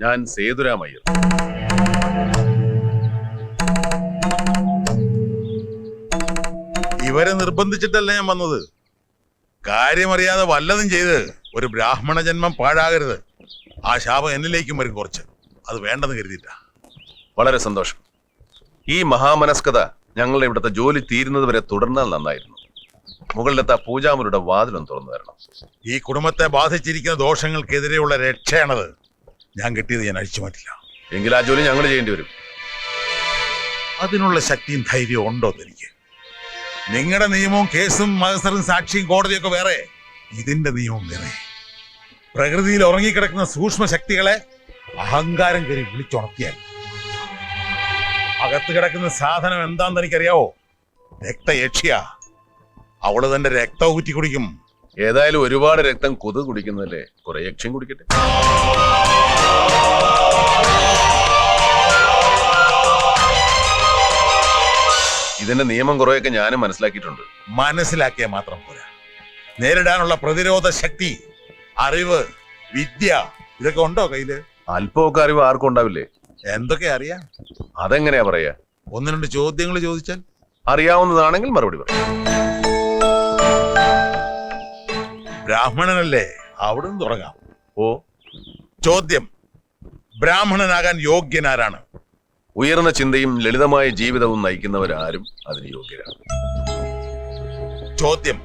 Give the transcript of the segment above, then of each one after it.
ഞാൻ സേതുരാമയ്യർ. ഇവരെ നിർബന്ധിച്ചിട്ടല്ല ഞാൻ വന്നത്. കാര്യമറിയാതെ വല്ലതും ചെയ്ത് ഒരു ബ്രാഹ്മണ ജന്മം പാഴാകരുത്. ആ ശാപം എന്നിലേക്കും വരും കുറച്ച്. അത് വേണ്ടെന്ന് കരുതിയില്ല. വളരെ സന്തോഷം. ഈ മഹാമനസ്കത ഞങ്ങളുടെ ഇവിടുത്തെ ജോലി തീരുന്നത് വരെ തുടർന്നാൽ നന്നായിരുന്നു. മുകളിലത്തെ പൂജാമുരുടെ വാതിലും തുറന്നു തരണം. ഈ കുടുംബത്തെ ബാധിച്ചിരിക്കുന്ന ദോഷങ്ങൾക്കെതിരെയുള്ള രക്ഷയാണത്. ഞാൻ കിട്ടിയത് ഞാൻ അഴിച്ചു മാറ്റില്ല. എങ്കിൽ ആ ജോലി ഞങ്ങൾ ചെയ്യേണ്ടി വരും. അതിനുള്ള ശക്തിയും ധൈര്യവും ഉണ്ടോ എനിക്ക്? നിങ്ങളുടെ നിയമവും കേസും മഹസറും സാക്ഷിയും കോടതിയൊക്കെ വേറെ, ഇതിന്റെ നിയമം വേറെ. പ്രകൃതിയിൽ ഉറങ്ങിക്കിടക്കുന്ന സൂക്ഷ്മ ശക്തികളെ അഹങ്കാരം കയറി വിളിച്ചുണർത്തിയാൽ അകത്ത് കിടക്കുന്ന സാധനം എന്താണെന്ന് എനിക്കറിയാവോ? രക്തയക്ഷിയ. അവള് തന്റെ രക്തം ഊറ്റി കുടിക്കും. ഏതായാലും ഒരുപാട് രക്തം കൊതു കുടിക്കുന്നതല്ലേ, കുറെ യക്ഷ്യം കുടിക്കട്ടെ. ഇതിന്റെ നിയമം കുറെയൊക്കെ ഞാനും മനസ്സിലാക്കിയിട്ടുണ്ട്. മനസ്സിലാക്കിയാൽ മാത്രം പോരാ, നേരിടാനുള്ള പ്രതിരോധ ശക്തി, അറിവ്, വിദ്യ ഇതൊക്കെ ഉണ്ടോ കയ്യില്? അല്പമൊക്കെ അറിവ് ആർക്കും ഉണ്ടാവില്ലേ? എന്തൊക്കെ അറിയാം? അതെങ്ങനെയാ പറയാ? ഒന്ന് രണ്ട് ചോദ്യങ്ങൾ ചോദിച്ചാൽ അറിയാവുന്നതാണെങ്കിൽ മറുപടി പറയാം. ബ്രാഹ്മണനല്ലേ, അവിടുന്ന് തുടങ്ങാം. ഓ, ചോദ്യം: ബ്രാഹ്മണനാകാൻ യോഗ്യനാരാണ്? ഉയർന്ന ചിന്തയും ലളിതമായ ജീവിതവും നയിക്കുന്നവരാരും അതിന് യോഗ്യരാണ്. ചോദ്യം: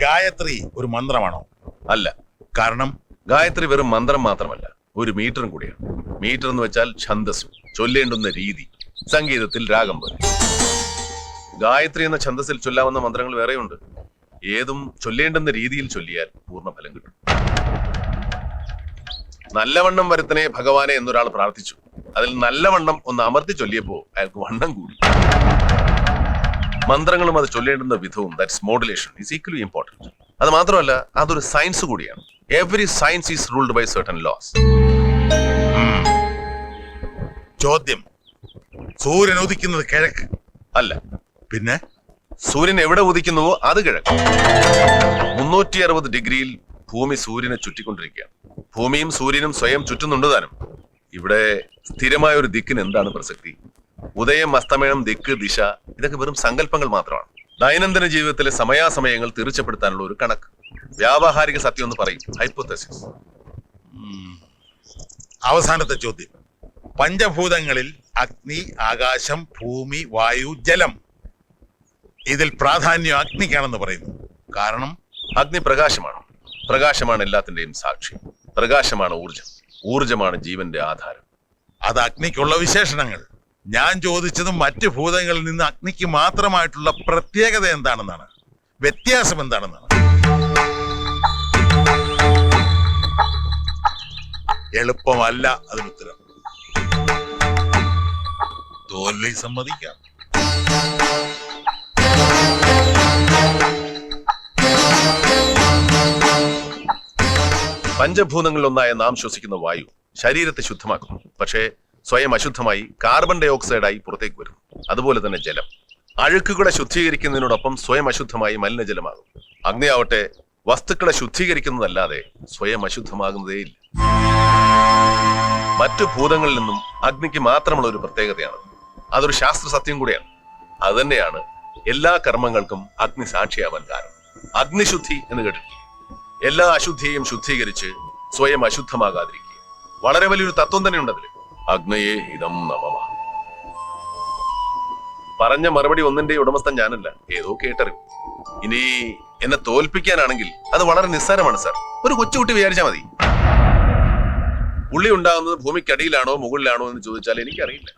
ഗായത്രി ഒരു മന്ത്രമാണോ? അല്ല. കാരണം? ഗായത്രി വെറും മന്ത്രം മാത്രമല്ല, ഒരു മീറ്ററും കൂടിയാണ്. മീറ്റർ എന്ന് വെച്ചാൽ ഛന്ദസ്സും ചൊല്ലേണ്ടുന്ന രീതി, സംഗീതത്തിൽ രാഗം പോലെ. ഗായത്രി എന്ന ഛന്ദസ്സിൽ ചൊല്ലാവുന്ന മന്ത്രങ്ങൾ വേറെയുണ്ട്. ഏതും ചൊല്ലേണ്ടുന്ന രീതിയിൽ ചൊല്ലിയാൽ പൂർണ്ണ ഫലം കിട്ടും. നല്ലവണ്ണം വരുത്തനെ ഭഗവാനെ എന്നൊരാൾ പ്രാർത്ഥിച്ചു. അതിൽ നല്ലവണ്ണം ഒന്ന് അമർത്തി ചൊല്ലിയപ്പോ അയാൾക്ക് വണ്ണം കൂടി. മന്ത്രങ്ങളും അത് ചൊല്ലേണ്ടുന്ന വിധവും, that's modulation, is equally important. അത് മാത്രമല്ല, അതൊരു സയൻസ് കൂടിയാണ്. Every science is ruled by certain laws. ചോദ്യം: സൂര്യൻ ഉദിക്കുന്നത് കിഴക്ക്? അല്ല. പിന്നെ? സൂര്യൻ എവിടെ ഉദിക്കുന്നുവോ അത് കിഴക്ക്. 360 ഡിഗ്രിയിൽ ഭൂമി സൂര്യനെ ചുറ്റിക്കൊണ്ടിരിക്കുകയാണ്. ഭൂമിയും സൂര്യനും സ്വയം ചുറ്റുന്നുണ്ട് താനും. ഇവിടെ സ്ഥിരമായ ഒരു ദിക്കിന് എന്താണ് പ്രസക്തി? ഉദയം, അസ്തമയം, ദിക്ക്, ദിശ ഇതൊക്കെ വെറും സങ്കല്പങ്ങൾ മാത്രമാണ്. ദൈനംദിന ജീവിതത്തിലെ സമയാസമയങ്ങൾ തീർച്ചപ്പെടുത്താനുള്ള ഒരു കണക്ക്. വ്യാവഹാരിക സത്യം എന്ന് പറയും, ഹൈപ്പോതെസിസ്. അവസാനത്തെ ചോദ്യം: പഞ്ചഭൂതങ്ങളിൽ അഗ്നി, ആകാശം, ഭൂമി, വായു, ജലം, ഇതിൽ പ്രാധാന്യം അഗ്നിക്കാണെന്ന് പറയുന്നു. കാരണം? അഗ്നി പ്രകാശമാണ്. പ്രകാശമാണ് എല്ലാത്തിന്റെയും സാക്ഷി. പ്രകാശമാണ് ഊർജം. ഊർജമാണ് ജീവന്റെ ആധാരം. അത് അഗ്നിക്കുള്ള വിശേഷണങ്ങൾ. ഞാൻ ചോദിച്ചത് മറ്റു ഭൂതങ്ങളിൽ നിന്ന് അഗ്നിക്ക് മാത്രമായിട്ടുള്ള പ്രത്യേകത എന്താണെന്നാണ്, വ്യത്യാസം എന്താണെന്നാണ്. എളുപ്പമല്ല അതിനുത്തരം. തോൽവി സമ്മതിക്കാം. പഞ്ചഭൂതങ്ങളിലൊന്നായ നാം ശ്വസിക്കുന്ന വായു ശരീരത്തെ ശുദ്ധമാക്കുന്നു. പക്ഷേ സ്വയം അശുദ്ധമായി കാർബൺ ഡൈ ഓക്സൈഡായി പുറത്തേക്ക് വരുന്നു. അതുപോലെ തന്നെ ജലം അഴുക്കുകളെ ശുദ്ധീകരിക്കുന്നതിനോടൊപ്പം സ്വയം അശുദ്ധമായി മലിനജലമാകും. അഗ്നിയാവട്ടെ വസ്തുക്കളെ ശുദ്ധീകരിക്കുന്നതല്ലാതെ സ്വയം അശുദ്ധമാകുന്നതേയില്ല. മറ്റു ഭൂതങ്ങളിൽ നിന്നും അഗ്നിക്ക് മാത്രമുള്ള ഒരു പ്രത്യേകതയാണ്. അതൊരു ശാസ്ത്ര സത്യം കൂടിയാണ്. അതുതന്നെയാണ് എല്ലാ കർമ്മങ്ങൾക്കും അഗ്നി സാക്ഷിയാവാൻ കാരണം. അഗ്നിശുദ്ധി എന്ന് കേട്ടിട്ടില്ല. എല്ലാ അശുദ്ധിയെയും ശുദ്ധീകരിച്ച് സ്വയം അശുദ്ധമാകാതിരിക്കുക. വളരെ വലിയൊരു തത്വം തന്നെ ഉണ്ട് അതില്. അഗ്നയെ ഇതം നമഃ. പറഞ്ഞ മറുപടി ഒന്നിന്റെ ഉടമസ്ഥൻ ഞാനല്ല, ഏതോ കേട്ടറിവ്. ഇനി എന്നെ തോൽപ്പിക്കാനാണെങ്കിൽ അത് വളരെ നിസ്സാരമാണ് സാർ. ഒരു കൊച്ചുകുട്ടി വിചാരിച്ചാൽ മതി. ഉള്ളി ഉണ്ടാകുന്നത് ഭൂമിക്കടിയിലാണോ മുകളിലാണോ എന്ന് ചോദിച്ചാൽ എനിക്കറിയില്ല.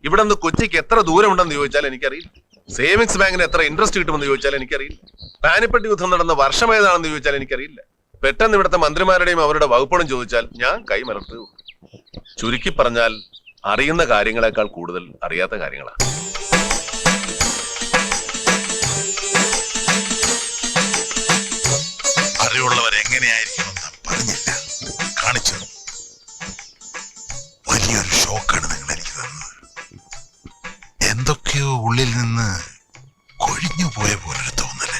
ഇവിടെ നിന്ന് കൊച്ചിക്ക് എത്ര ദൂരം ഉണ്ടെന്ന് ചോദിച്ചാൽ എനിക്കറിയില്ല. സേവിങ്സ് ബാങ്കിന് എത്ര ഇൻട്രസ്റ്റ് കിട്ടുമെന്ന് ചോദിച്ചാൽ എനിക്കറിയില്ല. പാനിപ്പട്ട് യുദ്ധം നടന്ന വർഷം ഏതാണെന്ന് ചോദിച്ചാൽ എനിക്കറിയില്ല. പെട്ടെന്ന് ഇവിടുത്തെ മന്ത്രിമാരുടെയും അവരുടെ വകുപ്പുകളും ചോദിച്ചാൽ ഞാൻ കൈമലർത്തു. ചുരുക്കി പറഞ്ഞാൽ അറിയുന്ന കാര്യങ്ങളെക്കാൾ കൂടുതൽ അറിയാത്ത കാര്യങ്ങളാണ്. അറിവുള്ളവർ എങ്ങനെയായിരിക്കണം പറഞ്ഞില്ല, കാണിച്ചു. വലിയൊരു ഷോക്കാണ് നിങ്ങൾ എനിക്ക് തന്നത്. എന്തൊക്കെയോ ഉള്ളിൽ നിന്ന് കൊഴിഞ്ഞു പോയ പോലൊരു തോന്നല്.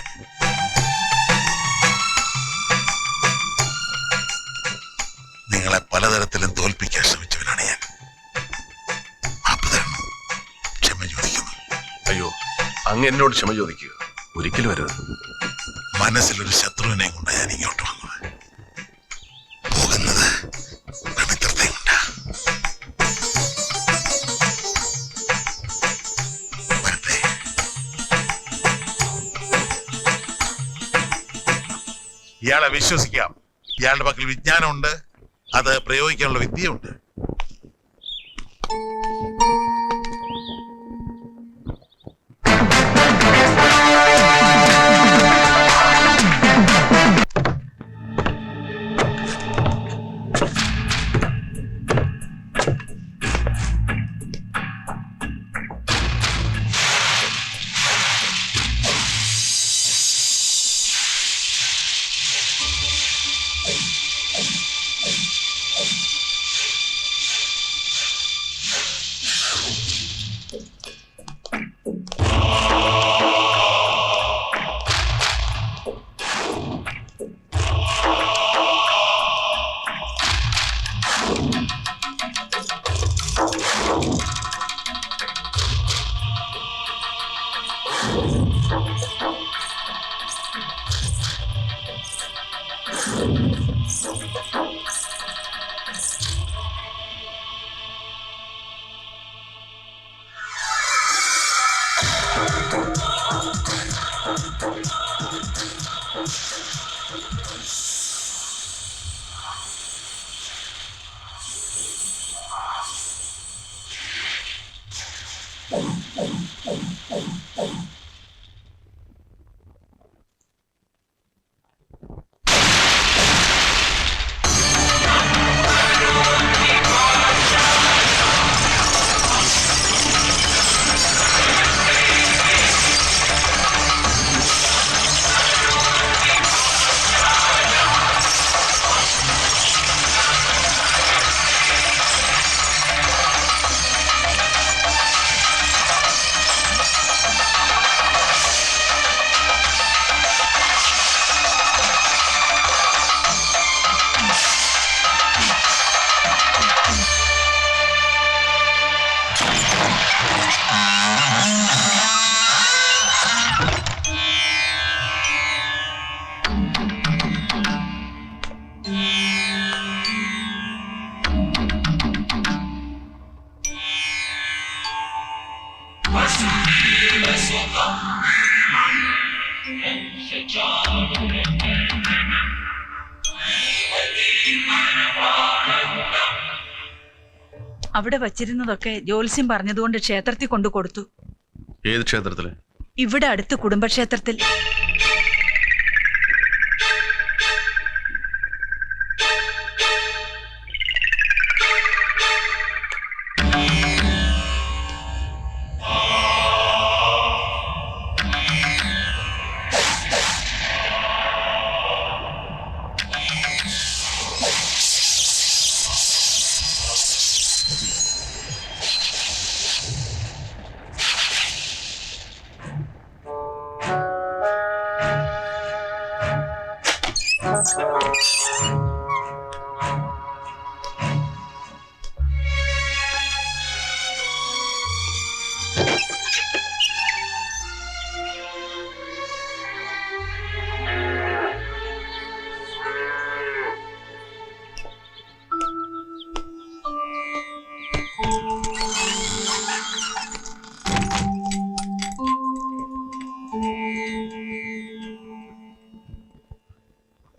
നിങ്ങളെ പലതരത്തിലും തോൽപ്പിക്കാൻ ശ്രമിച്ചു. അങ്ങ് എന്നോട് ക്ഷമ ചോദിക്കുക, ഒരിക്കലും വരരുത്. മനസ്സിലൊരു ശത്രുവിനെ കൊണ്ട് ഞാൻ ഇങ്ങോട്ട് വന്നത്. പോകുന്നത് പവിത്രത്തെ കൊണ്ടാ. വരട്ടെ. ഇയാളെ വിശ്വസിക്കാം. ഇയാളുടെ പക്കൽ വിജ്ഞാനമുണ്ട്, അത് പ്രയോഗിക്കാനുള്ള വിദ്യയുണ്ട്. അവിടെ വച്ചിരുന്നതൊക്കെ ജ്യോത്സ്യം പറഞ്ഞതുകൊണ്ട് ക്ഷേത്രത്തിൽ കൊണ്ടു കൊടുത്തു. ഏത് ക്ഷേത്രത്തില്? ഇവിടെ അടുത്ത് കുടുംബക്ഷേത്രത്തിൽ.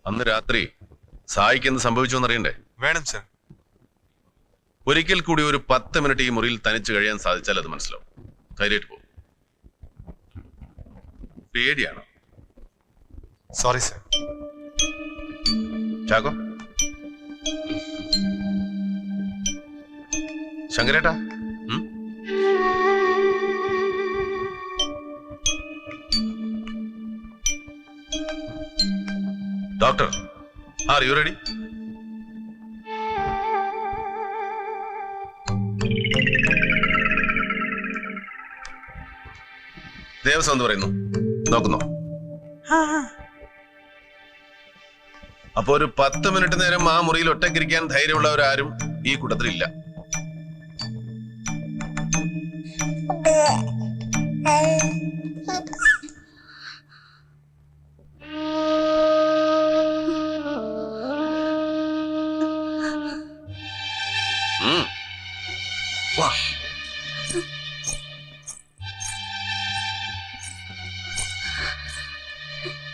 അന്ന് രാത്രി സായിക്ക് എന്ത് സംഭവിച്ചു എന്നറിയണ്ടേ? വേണം സർ. ഒരിക്കൽ കൂടി ഒരു 10 മിനിറ്റ് ഈ മുറിയിൽ തനിച്ച് കഴിയാൻ സാധിച്ചാൽ അത് മനസ്സിലാവും. ധൈര്യമായിട്ട് പോകും. പേടിയാണോ? Sorry sir. ചാക്കോ, ശങ്കരേട്ടാ, ഡോക്ടർ, ആർ യു റെഡി? ദേവസ്വം എന്ന് പറയുന്നു, നോക്കുന്നോ? അപ്പൊ ഒരു 10 മിനിറ്റ് നേരം ആ മുറിയിൽ ഒറ്റക്കിരിക്കാൻ ധൈര്യമുള്ളവരാരും ഈ കൂട്ടത്തിലില്ല. വാ.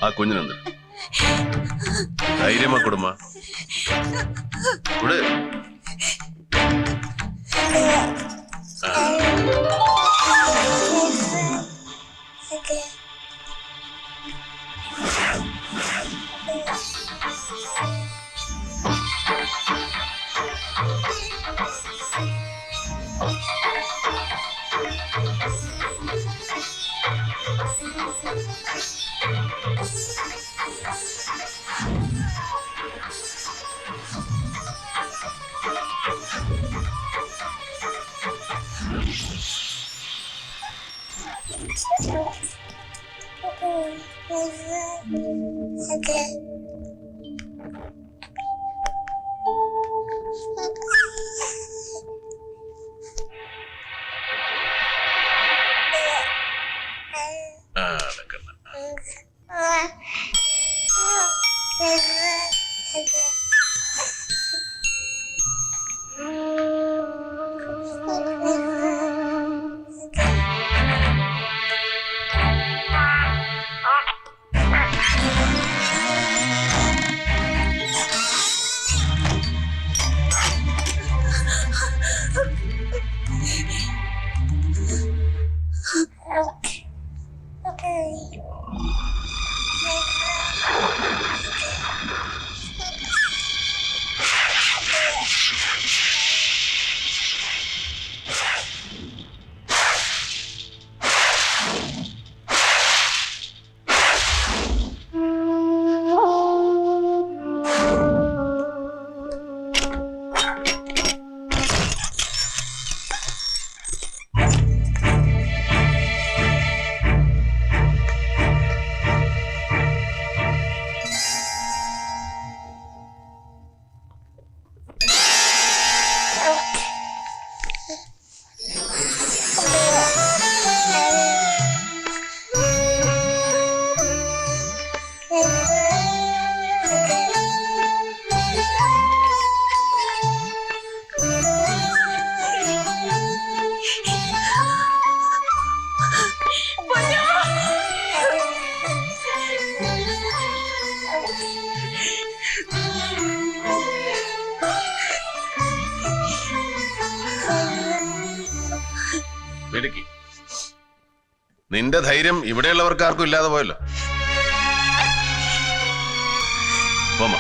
ആ കുഞ്ഞിനെന്ത് ധൈര്യമാ കുടുംബ ഇവിടെ മിടുക്കി. നിന്റെ ധൈര്യം ഇവിടെയുള്ളവർക്ക് ആർക്കും ഇല്ലാതെ പോയല്ലോ. പോമാ.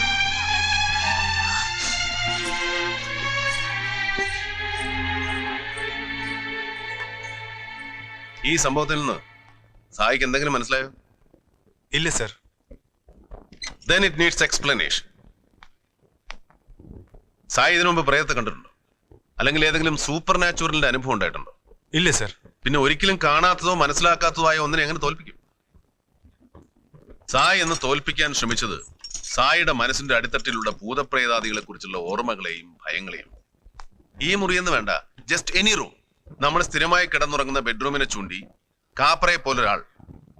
ഈ സംഭവത്തിൽ നിന്ന് സായിക്ക് എന്തെങ്കിലും മനസ്സിലായോ? ഇല്ല sir. Then it needs explanation. Sai ഇതിനു മുമ്പ് പ്രേതത്തെ കണ്ടിട്ടുണ്ടോ? അല്ലെങ്കിൽ ഏതെങ്കിലും സൂപ്പർ നാച്ചുറലിന്റെ അനുഭവം ഉണ്ടായിട്ടുണ്ടോ? ഇല്ല സർ. പിന്നെ ഒരിക്കലും കാണാത്തതോ മനസ്സിലാക്കാത്തതോ ആയ ഒന്നിനെ എങ്ങനെ തോൽപ്പിക്കും? സായി എന്ന് തോൽപ്പിക്കാൻ ശ്രമിച്ചത് സായിയുടെ മനസ്സിന്റെ അടിത്തട്ടിലുള്ള ഭൂതപ്രേതാദികളെ കുറിച്ചുള്ള ഓർമ്മകളെയും ഭയങ്ങളെയും. ഈ മുറിയെന്ന് വേണ്ട, ജസ്റ്റ് എനി റൂം. നമ്മൾ സ്ഥിരമായി കിടന്നുറങ്ങുന്ന ബെഡ്റൂമിനെ ചൂണ്ടി കാപ്പറയെ പോലൊരാൾ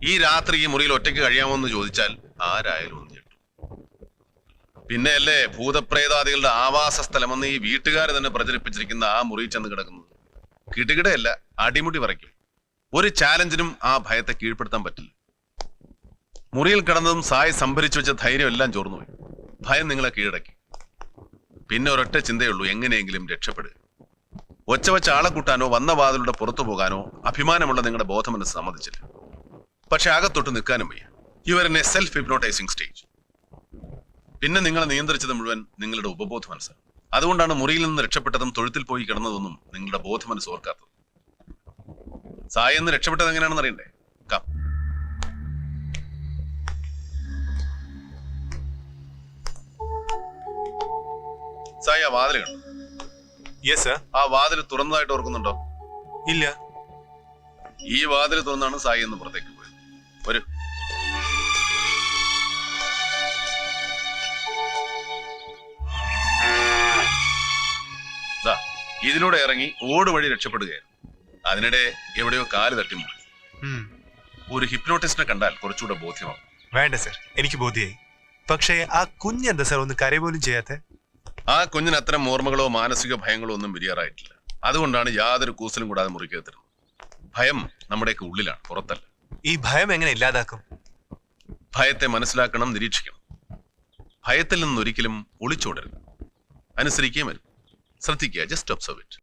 ഈ രാത്രി ഈ മുറിയിൽ ഒറ്റയ്ക്ക് കഴിയാമോ എന്ന് ചോദിച്ചാൽ ആരായാലും ഒന്ന് ഞെട്ടും. പിന്നെയല്ലേ ഭൂതപ്രേതാദികളുടെ ആവാസ സ്ഥലമെന്ന് ഈ വീട്ടുകാർ തന്നെ പ്രചരിപ്പിച്ചിരിക്കുന്ന ആ മുറി ചെന്ന് കിടക്കുന്നത്. കിടുകിടയല്ല, അടിമുടി വരയ്ക്കും. ഒരു ചാലഞ്ചിനും ആ ഭയത്തെ കീഴ്പ്പെടുത്താൻ പറ്റില്ല. മുറിയിൽ കിടന്നതും സായി സംഭരിച്ചു വെച്ച ധൈര്യം എല്ലാം ചോർന്നുപോയി. ഭയം നിങ്ങളെ കീഴടക്കി. പിന്നെ ഒരൊറ്റ ചിന്തയുള്ളൂ, എങ്ങനെയെങ്കിലും രക്ഷപ്പെടുക. ഒച്ച വെച്ച ആളെ കൂട്ടാനോ വന്ന വാതിലൂടെ പുറത്തു പോകാനോ അഭിമാനമുള്ള നിങ്ങളുടെ ബോധമെന്ന് സമ്മതിച്ചില്ല. പക്ഷെ അകത്തൊട്ട് നിൽക്കാനും വയ്യ. Your in a self hypnotising stage. പിന്നെ നിങ്ങളെ നിയന്ത്രിച്ചത് മുഴുവൻ നിങ്ങളുടെ ഉപബോധ മനസ്സാണ്. അതുകൊണ്ടാണ് മുറിയിൽ നിന്ന് രക്ഷപ്പെട്ടതും തൊഴുത്തിൽ പോയി കിടന്നതൊന്നും നിങ്ങളുടെ ബോധ മനസ്സ് ഓർക്കാത്തത്. സായി എന്ന് രക്ഷപ്പെട്ടത് എങ്ങനെയാണെന്ന് അറിയണ്ടേ? കം. സായി, ആ വാതിൽ കണ്ടു? Yes sir. ആ വാതിൽ തുറന്നതായിട്ട് ഓർക്കുന്നുണ്ടോ? ഇല്ല. ഈ വാതിൽ തുറന്നാണ് സായി എന്ന് പുറത്തേക്ക് പോയത്. ഒരു ഇതിലൂടെ ഇറങ്ങി ഓട് വഴി രക്ഷപ്പെടുകയായിരുന്നു. അതിനിടെ എവിടെയോ കാല് തട്ടി മുറി. ഒരു ഹിപ്നോട്ടിസ്റ്റിനെ കണ്ടാൽ കുറച്ചുകൂടെ ബോധ്യമാവും. വേണ്ട സർ, എനിക്ക് ബോധ്യായി. പക്ഷേ ആ കുഞ്ഞെന്താ സർ ഒന്ന് കരയ പോലും ചെയ്യാത്ത? ആ കുഞ്ഞിന് അത്തരം ഓർമ്മകളോ മാനസിക ഭയങ്ങളോ ഒന്നും വിരിയാറായിട്ടില്ല. അതുകൊണ്ടാണ് യാതൊരു കൂസലും കൂടാതെ മുറിക്കകത്തിരുന്നത്. ഭയം നമ്മുടെയൊക്കെ ഉള്ളിലാണ്, പുറത്തല്ല. ഈ ഭയം എങ്ങനെ ഇല്ലാതാക്കും? ഭയത്തെ മനസ്സിലാക്കണം, നിരീക്ഷിക്കണം. ഭയത്തിൽ നിന്ന് ഒരിക്കലും ഒളിച്ചോടരുത്. അനുസരിക്കുകയും വരും. ശ്രദ്ധിക്കുക, ജസ്റ്റ് ഒബ്സർവ് ഇറ്റ്.